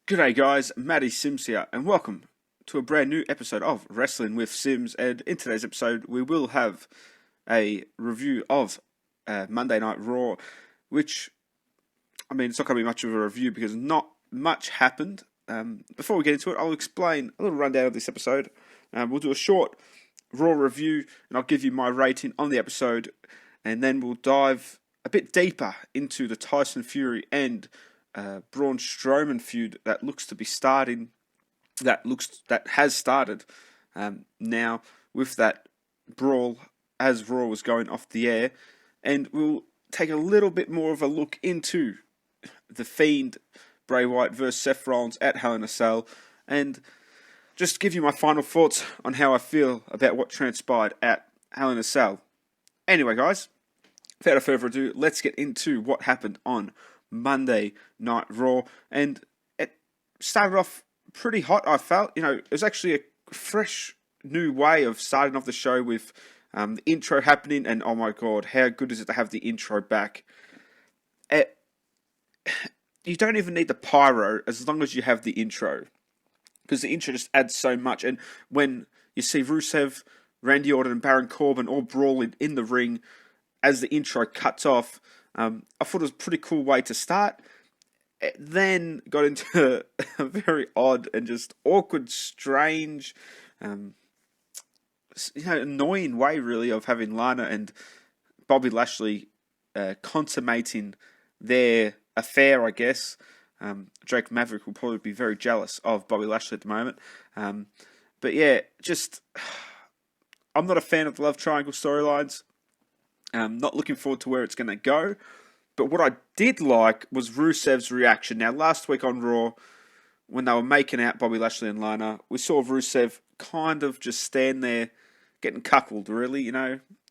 G'day guys, Matty Sims here, and welcome to a brand new episode of Wrestling with Sims. And in today's episode, we will have a review of Monday Night Raw, which, it's not going to be much of a review because not much happened. Before we get into it, I'll explain a little rundown of this episode. We'll do a short Raw review, and I'll give you my rating on the episode, and then we'll dive a bit deeper into the Tyson Fury and Braun Strowman feud that looks to be starting. That has started now with that brawl as Raw was going off the air, and we'll take a little bit more of a look into the Fiend, Bray Wyatt versus Seth Rollins at Hell in a Cell, and just give you my final thoughts on how I feel about what transpired at Hell in a Cell. Anyway, guys, without further ado, let's get into what happened on Monday Night Raw, and it started off pretty hot. I felt, it was actually a fresh new way of starting off the show with the intro happening, and oh my god, how good is it to have the intro back? You don't even need the pyro as long as you have the intro, because the intro just adds so much. And when you see Rusev, Randy Orton, and Baron Corbin all brawling in the ring as the intro cuts off, I thought it was a pretty cool way to start. It then got into a very odd and just awkward, strange, annoying way, really, of having Lana and Bobby Lashley consummating their affair, I guess. Drake Maverick will probably be very jealous of Bobby Lashley at the moment. But yeah, I'm not a fan of the love triangle storylines. Not looking forward to where it's going to go. But what I did like was Rusev's reaction. Now, last week on Raw, when they were making out Bobby Lashley and Lana, we saw Rusev kind of just stand there getting cuckolded, really,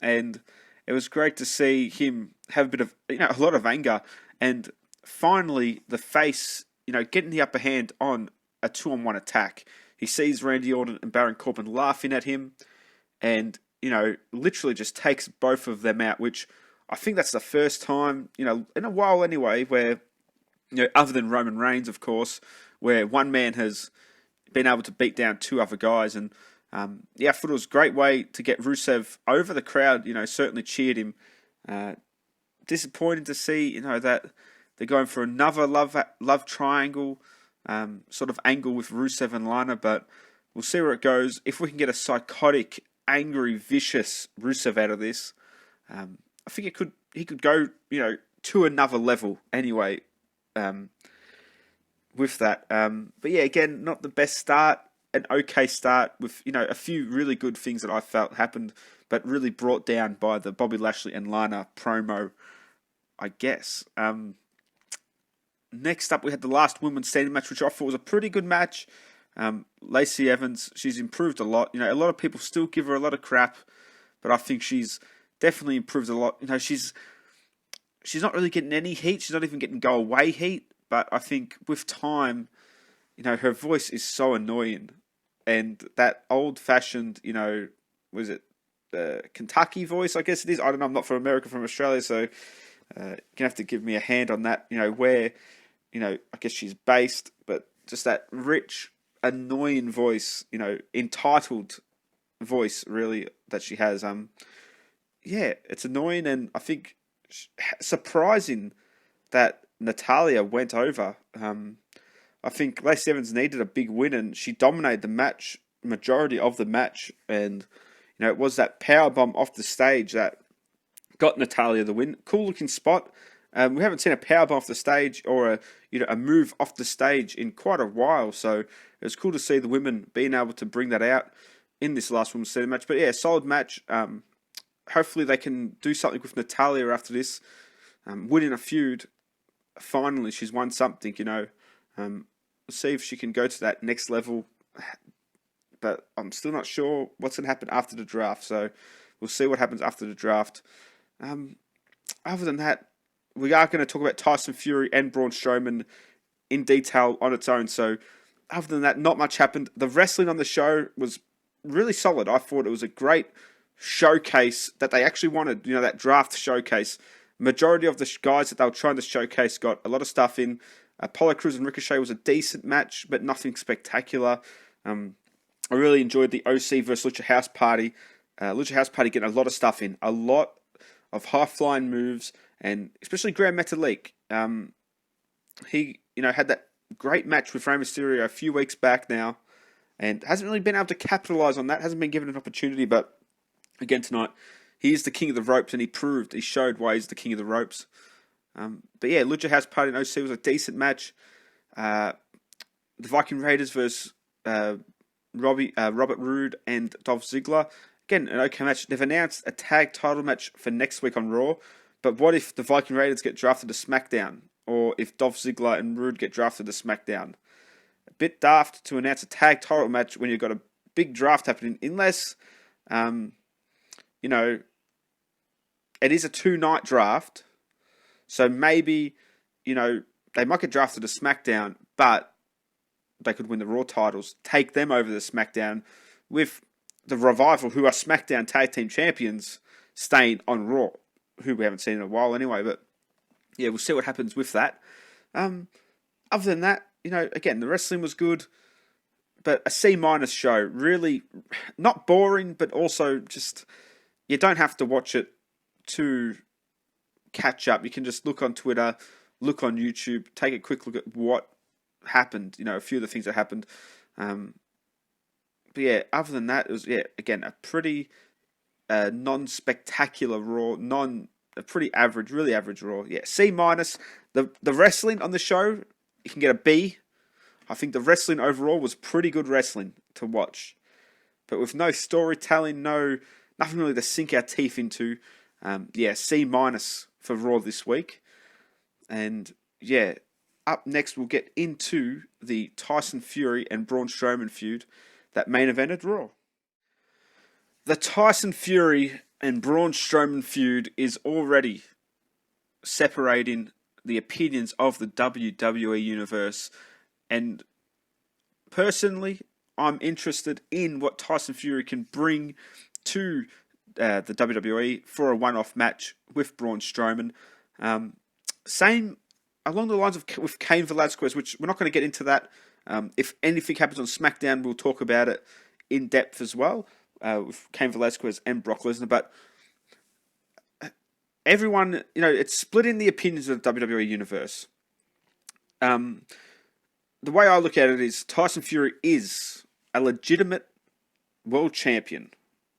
And it was great to see him have a bit of, a lot of anger. And finally, the face, getting the upper hand on a 2-on-1 attack. He sees Randy Orton and Baron Corbin laughing at him. And literally just takes both of them out, which I think that's the first time, in a while anyway, where, other than Roman Reigns, of course, where one man has been able to beat down two other guys. And, I thought it was a great way to get Rusev over. The crowd, certainly cheered him. Disappointed to see, that they're going for another love triangle sort of angle with Rusev and Lana, but we'll see where it goes. If we can get a psychotic, angry, vicious Rusev out of this, I think he could go, to another level anyway, with that. But yeah, again, not the best start, an okay start with, a few really good things that I felt happened, but really brought down by the Bobby Lashley and Lana promo, I guess. Next up, we had the last women's standing match, which I thought was a pretty good match. Lacey Evans, she's improved a lot. A lot of people still give her a lot of crap, but I think she's definitely improved a lot. She's not really getting any heat. She's not even getting go away heat. But I think with time, her voice is so annoying, and that old fashioned, was it the Kentucky voice? I guess it is. I don't know. I'm not from America, from Australia, so you're gonna have to give me a hand on that. Where, I guess she's based, but just that rich, annoying voice, entitled voice, really, that she has. It's annoying, and I think surprising that Natalya went over. I think Lacey Evans needed a big win, and she dominated the match, majority of the match, and it was that powerbomb off the stage that got Natalya the win. Cool looking spot. We haven't seen a powerbomb off the stage or a move off the stage in quite a while, so it was cool to see the women being able to bring that out in this last women's standing match. But yeah, solid match. Hopefully they can do something with Natalya after this, winning a feud. Finally, she's won something. We'll see if she can go to that next level. But I'm still not sure what's going to happen after the draft. So we'll see what happens after the draft. Other than that, we are going to talk about Tyson Fury and Braun Strowman in detail on its own. So other than that, not much happened. The wrestling on the show was really solid. I thought it was a great showcase that they actually wanted, that draft showcase. Majority of the guys that they were trying to showcase got a lot of stuff in. Apollo Crews and Ricochet was a decent match, but nothing spectacular. I really enjoyed the OC versus Lucha House Party. Lucha House Party getting a lot of stuff in, a lot of high-flying moves, and especially Grand Metalik. He, had that great match with Rey Mysterio a few weeks back now, and hasn't really been able to capitalize on that. Hasn't been given an opportunity, but again tonight, he is the king of the ropes, and he showed why he's the king of the ropes. But yeah, Lucha House Party and OC was a decent match. The Viking Raiders versus Robert Roode and Dolph Ziggler. Again, an okay match. They've announced a tag title match for next week on Raw. But what if the Viking Raiders get drafted to SmackDown? Or if Dolph Ziggler and Roode get drafted to SmackDown? A bit daft to announce a tag title match when you've got a big draft happening. Unless, it is a 2-night draft. So maybe, they might get drafted to SmackDown, but they could win the Raw titles, take them over the SmackDown, with the Revival, who are SmackDown Tag Team Champions, staying on Raw, who we haven't seen in a while anyway. But yeah, we'll see what happens with that. Other than that, again, the wrestling was good, but a C- show. Really not boring, but also just, you don't have to watch it to catch up. You can just look on Twitter, look on YouTube, take a quick look at what happened, a few of the things that happened. But yeah, other than that, it was, again, a pretty non-spectacular Raw, a pretty average, really average Raw. Yeah, C-. The wrestling on the show, you can get a B. I think the wrestling overall was pretty good wrestling to watch. But with no storytelling, nothing really to sink our teeth into. C- for Raw this week. And yeah, up next we'll get into the Tyson Fury and Braun Strowman feud that main evented Raw. The Tyson Fury and Braun Strowman feud is already separating the opinions of the WWE Universe. And personally, I'm interested in what Tyson Fury can bring to the WWE for a one-off match with Braun Strowman. Same along the lines of with Cain Velasquez, which we're not going to get into that. If anything happens on SmackDown, we'll talk about it in depth as well with Cain Velasquez and Brock Lesnar. But everyone, it's split in the opinions of the WWE Universe. The way I look at it is Tyson Fury is a legitimate world champion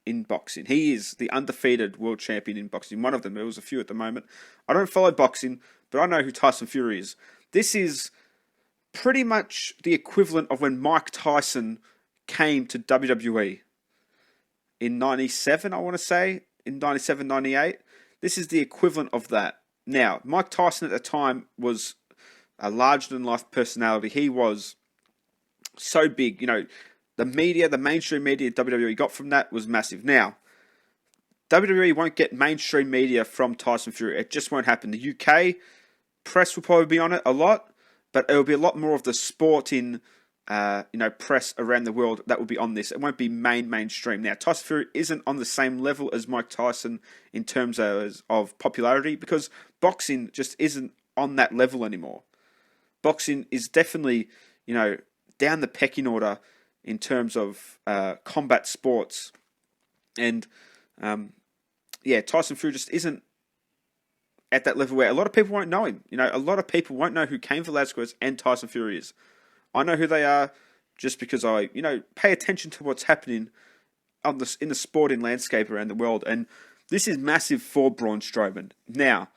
in boxing. He is the undefeated world champion in boxing. One of them. There was a few at the moment. I don't follow boxing, but I know who Tyson Fury is. This is pretty much the equivalent of when Mike Tyson came to WWE in 97, I want to say. In 97, 98. This is the equivalent of that. Now, Mike Tyson at the time was a larger-than-life personality. He was so big, the media, the mainstream media WWE got from that was massive. Now, WWE won't get mainstream media from Tyson Fury. It just won't happen. The UK press will probably be on it a lot, but it will be a lot more of the sporting, press around the world that will be on this. It won't be mainstream. Now, Tyson Fury isn't on the same level as Mike Tyson in terms of popularity because boxing just isn't on that level anymore. Boxing is definitely, down the pecking order in terms of combat sports. And, Tyson Fury just isn't at that level where a lot of people won't know him. A lot of people won't know who Cain Velasquez and Tyson Fury is. I know who they are just because I, pay attention to what's happening in the sporting landscape around the world. And this is massive for Braun Strowman. Now,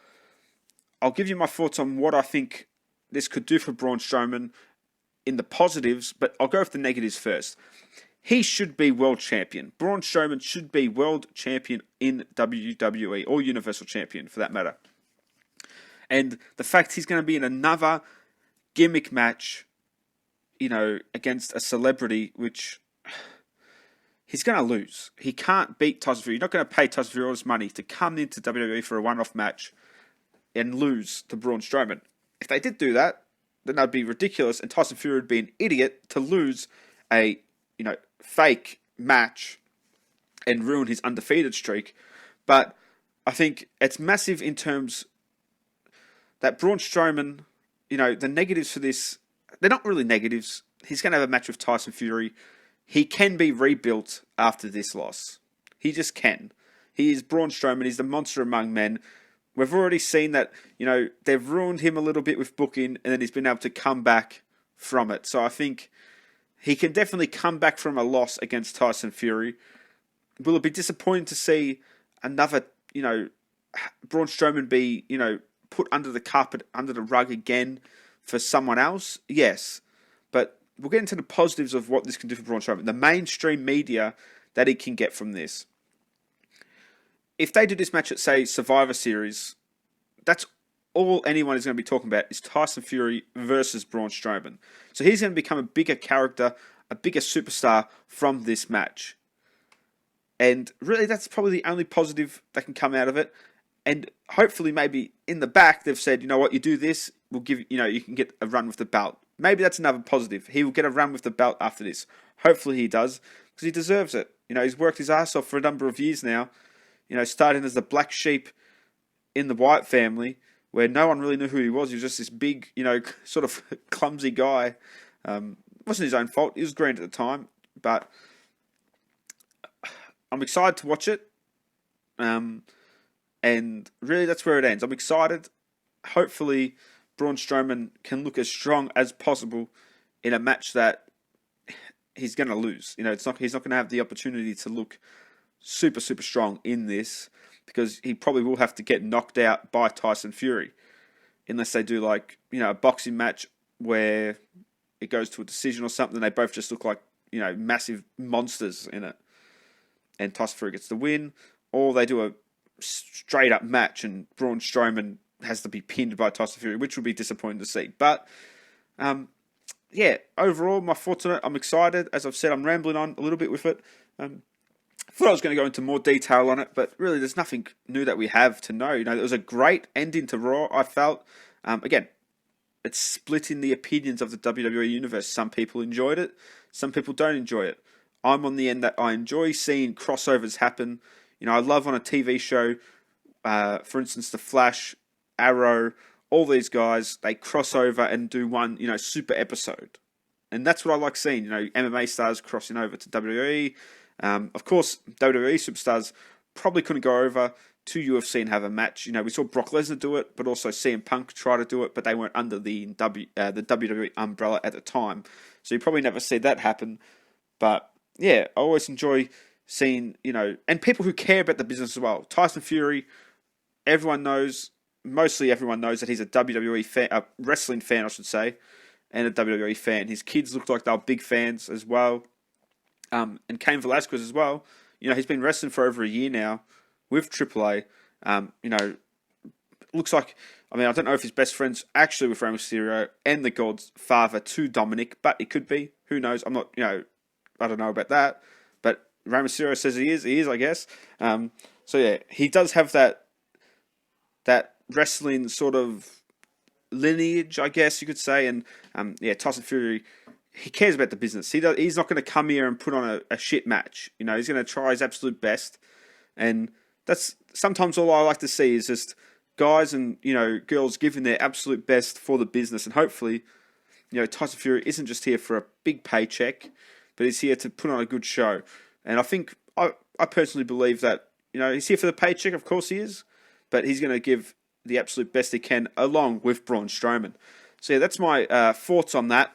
I'll give you my thoughts on what I think this could do for Braun Strowman in the positives, but I'll go with the negatives first. He should be world champion. Braun Strowman should be world champion in WWE, or Universal Champion for that matter. And the fact he's going to be in another gimmick match, against a celebrity, which he's going to lose. He can't beat Tyson Fury. You're not going to pay Tyson Fury all this money to come into WWE for a one-off match and lose to Braun Strowman. If they did do that, then that'd be ridiculous, and Tyson Fury would be an idiot to lose a, fake match and ruin his undefeated streak. But I think it's massive in terms that Braun Strowman the negatives for this, they're not really negatives. He's going to have a match with Tyson Fury. He can be rebuilt after this loss. He just can. He is Braun Strowman. He's the monster among men. We've already seen that, they've ruined him a little bit with booking, and then he's been able to come back from it. So I think he can definitely come back from a loss against Tyson Fury. Will it be disappointing to see another, Braun Strowman be, put under the carpet, under the rug again for someone else? Yes. But we'll get into the positives of what this can do for Braun Strowman. The mainstream media that he can get from this. If they do this match at, say, Survivor Series, that's all anyone is going to be talking about is Tyson Fury versus Braun Strowman. So he's going to become a bigger character, a bigger superstar from this match. And really, that's probably the only positive that can come out of it. And hopefully, maybe in the back, they've said, you know what, you do this, we'll give you can get a run with the belt. Maybe that's another positive. He will get a run with the belt after this. Hopefully he does, because he deserves it. He's worked his ass off for a number of years now. Starting as the black sheep in the Wyatt family, where no one really knew who he was. He was just this big, sort of clumsy guy. It wasn't his own fault. He was green at the time. But I'm excited to watch it. And really, that's where it ends. I'm excited. Hopefully, Braun Strowman can look as strong as possible in a match that he's going to lose. He's not going to have the opportunity to look super, super strong in this, because he probably will have to get knocked out by Tyson Fury, unless they do a boxing match where it goes to a decision or something. They both just look like, massive monsters in it, and Tyson Fury gets the win, or they do a straight up match and Braun Strowman has to be pinned by Tyson Fury, which would be disappointing to see. But overall, my thoughts on it, I'm excited. As I've said, I'm rambling on a little bit with it. I thought I was going to go into more detail on it, but really there's nothing new that we have to know. It was a great ending to Raw, I felt. Again, it's split in the opinions of the WWE Universe. Some people enjoyed it, some people don't enjoy it. I'm on the end that I enjoy seeing crossovers happen. I love on a TV show, for instance, The Flash, Arrow, all these guys, they cross over and do one, super episode. And that's what I like seeing, MMA stars crossing over to WWE. Of course, WWE superstars probably couldn't go over to UFC and have a match. We saw Brock Lesnar do it, but also CM Punk try to do it, but they weren't under the WWE umbrella at the time. So you probably never see that happen. But yeah, I always enjoy seeing, and people who care about the business as well. Tyson Fury, mostly everyone knows that he's a WWE fan, a wrestling fan, I should say, and a WWE fan. His kids looked like they were big fans as well. And Cain Velasquez as well. He's been wrestling for over a year now with AAA. Looks like, I don't know if his best friend's actually with Rey Mysterio and the God's father to Dominic, but it could be. Who knows? I'm not, I don't know about that. But Rey Mysterio says he is, I guess. So yeah, he does have that wrestling sort of lineage, I guess you could say. And Tyson Fury, he cares about the business. He's not going to come here and put on a shit match. He's going to try his absolute best. And that's sometimes all I like to see is just guys and, girls giving their absolute best for the business. And hopefully, Tyson Fury isn't just here for a big paycheck, but he's here to put on a good show. And I think, I personally believe that, he's here for the paycheck. Of course he is. But he's going to give the absolute best he can along with Braun Strowman. So yeah, that's my thoughts on that.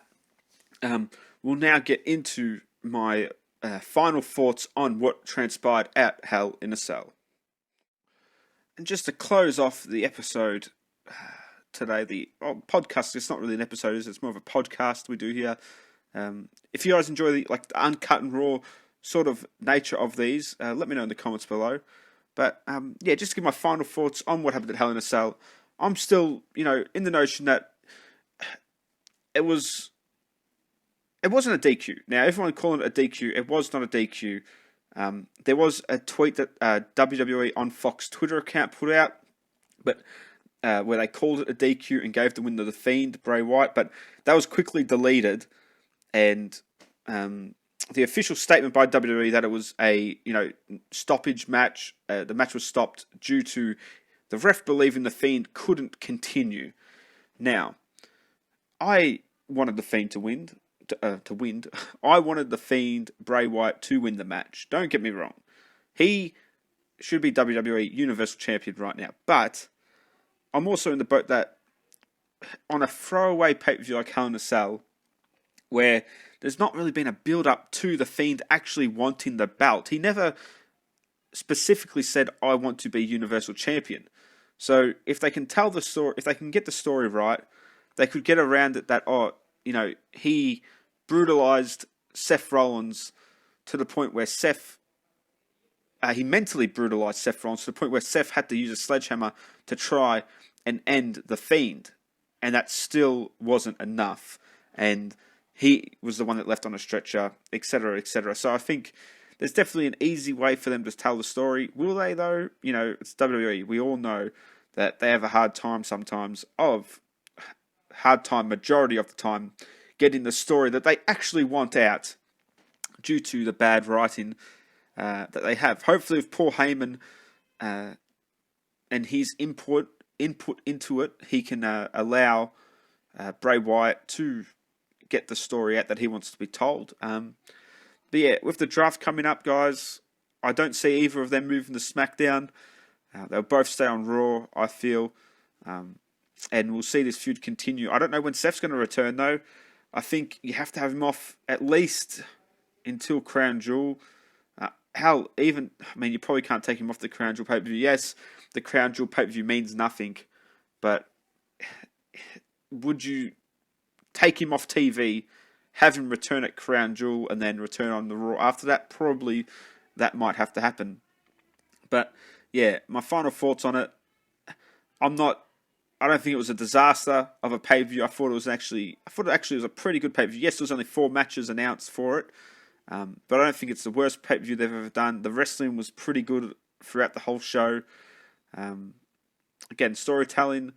We'll now get into my final thoughts on what transpired at Hell in a Cell. And just to close off the episode today, the podcast, it's not really an episode, it's more of a podcast we do here. If you guys enjoy the uncut and raw sort of nature of these, let me know in the comments below. But just to give my final thoughts on what happened at Hell in a Cell, I'm still, in the notion that it wasn't a DQ. Now, everyone calling it a DQ. It was not a DQ. There was a tweet that WWE on Fox Twitter account put out, but where they called it a DQ and gave the win to the Fiend, Bray Wyatt, but that was quickly deleted. And the official statement by WWE that it was a stoppage match. The match was stopped due to the ref believing the Fiend couldn't continue. Now, I wanted the Fiend to win. I wanted the Fiend, Bray Wyatt, to win the match. Don't get me wrong. He should be WWE Universal Champion right now. But I'm also in the boat that on a throwaway pay-per-view like Hell in a Cell, where there's not really been a build-up to the Fiend actually wanting the belt. He never specifically said, I want to be Universal Champion. So if they can tell the story, if they can get the story right, they could get around it that, he brutalized Seth Rollins to the point where he mentally brutalized Seth Rollins to the point where Seth had to use a sledgehammer to try and end the Fiend. And that still wasn't enough. And he was the one that left on a stretcher, etc., etc. So I think there's definitely an easy way for them to tell the story. Will they, though? It's WWE. We all know that they have a hard time majority of the time, getting the story that they actually want out due to the bad writing that they have. Hopefully with Paul Heyman and his input into it, he can allow Bray Wyatt to get the story out that he wants to be told. But yeah, with the draft coming up, guys, I don't see either of them moving to SmackDown. They'll both stay on Raw, I feel. And we'll see this feud continue. I don't know when Seth's going to return, though. I think you have to have him off at least until Crown Jewel. You probably can't take him off the Crown Jewel pay-per-view. Yes, the Crown Jewel pay-per-view means nothing, but would you take him off TV, have him return at Crown Jewel, and then return on the Raw after that? Probably that might have to happen. But yeah, my final thoughts on it. I don't think it was a disaster of a pay-per-view. I thought it actually was a pretty good pay-per-view. Yes, there was only 4 matches announced for it. But I don't think it's the worst pay-per-view they've ever done. The wrestling was pretty good throughout the whole show. Again, storytelling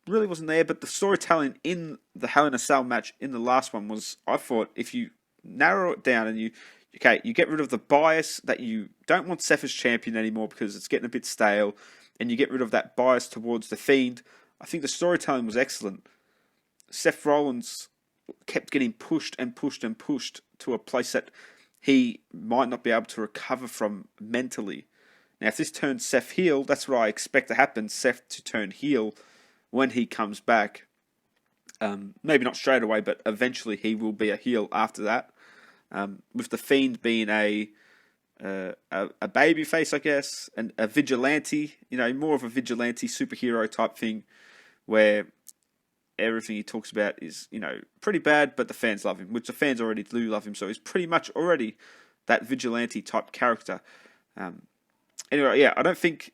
really wasn't there, but the storytelling in the Hell in a Cell match in the last one was, I thought, if you narrow it down and you get rid of the bias that you don't want Seth as champion anymore because it's getting a bit stale, and you get rid of that bias towards the Fiend, I think the storytelling was excellent. Seth Rollins kept getting pushed and pushed and pushed to a place that he might not be able to recover from mentally. Now, if this turns Seth heel, that's what I expect to happen, Seth to turn heel when he comes back. Maybe not straight away, but eventually he will be a heel after that. With the Fiend being a babyface, I guess, and a vigilante, more of a vigilante superhero type thing, where everything he talks about is, pretty bad, but the fans love him, which the fans already do love him, so he's pretty much already that vigilante type character. Anyway, yeah, I think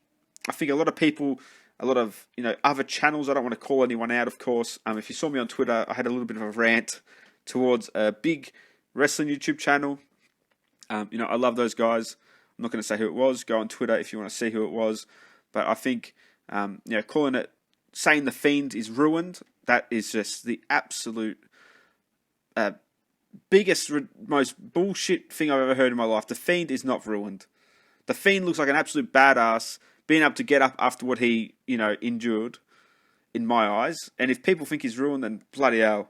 a lot of people, a lot of, other channels, I don't want to call anyone out, of course. If you saw me on Twitter, I had a little bit of a rant towards a big wrestling YouTube channel. I love those guys. I'm not going to say who it was. Go on Twitter if you want to see who it was. But I think, saying the Fiend is ruined, that is just the absolute biggest, most bullshit thing I've ever heard in my life. The Fiend is not ruined. The Fiend looks like an absolute badass, being able to get up after what he, endured, in my eyes. And if people think he's ruined, then bloody hell,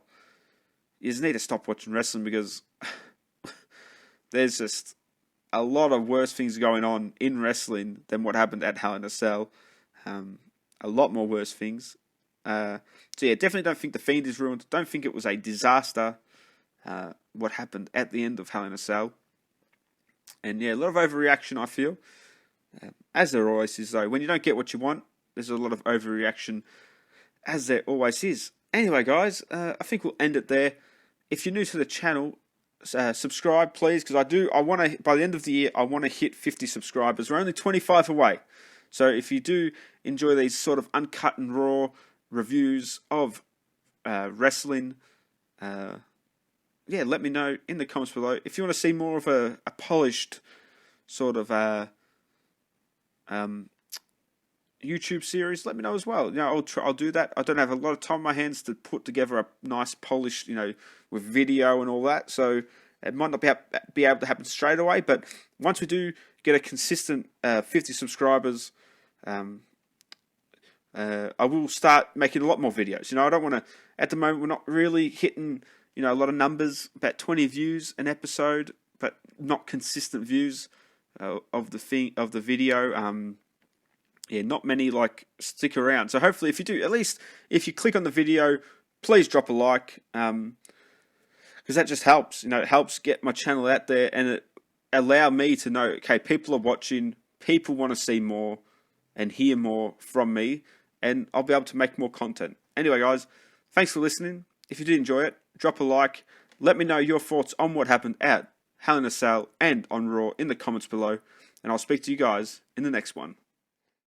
you just need to stop watching wrestling, because there's just a lot of worse things going on in wrestling than what happened at Hell in a Cell. A lot more worse things. So yeah, definitely don't think the Fiend is ruined. Don't think it was a disaster, what happened at the end of Hell in a Cell. And yeah, a lot of overreaction, I feel. As there always is, though. When you don't get what you want, there's a lot of overreaction, as there always is. Anyway, guys, I think we'll end it there. If you're new to the channel, subscribe, please, because I want to, by the end of the year, I want to hit 50 subscribers. We're only 25 away. So if you do enjoy these sort of uncut and raw reviews of wrestling, let me know in the comments below. If you want to see more of a polished sort of YouTube series, let me know as well. I'll do that. I don't have a lot of time on my hands to put together a nice polished, with video and all that. So it might not be able to happen straight away. But once we do get a consistent 50 subscribers, I will start making a lot more videos. I don't want to. At the moment, we're not really hitting a lot of numbers, about 20 views an episode, but not consistent views of the video. Not many stick around. So hopefully, if you do, at least if you click on the video, please drop a like, because that just helps. It helps get my channel out there, and it allow me to know, okay, people are watching, people want to see more and hear more from me, and I'll be able to make more content. Anyway, guys, thanks for listening. If you did enjoy it, drop a like. Let me know your thoughts on what happened at Hell in a Cell and on Raw in the comments below, and I'll speak to you guys in the next one.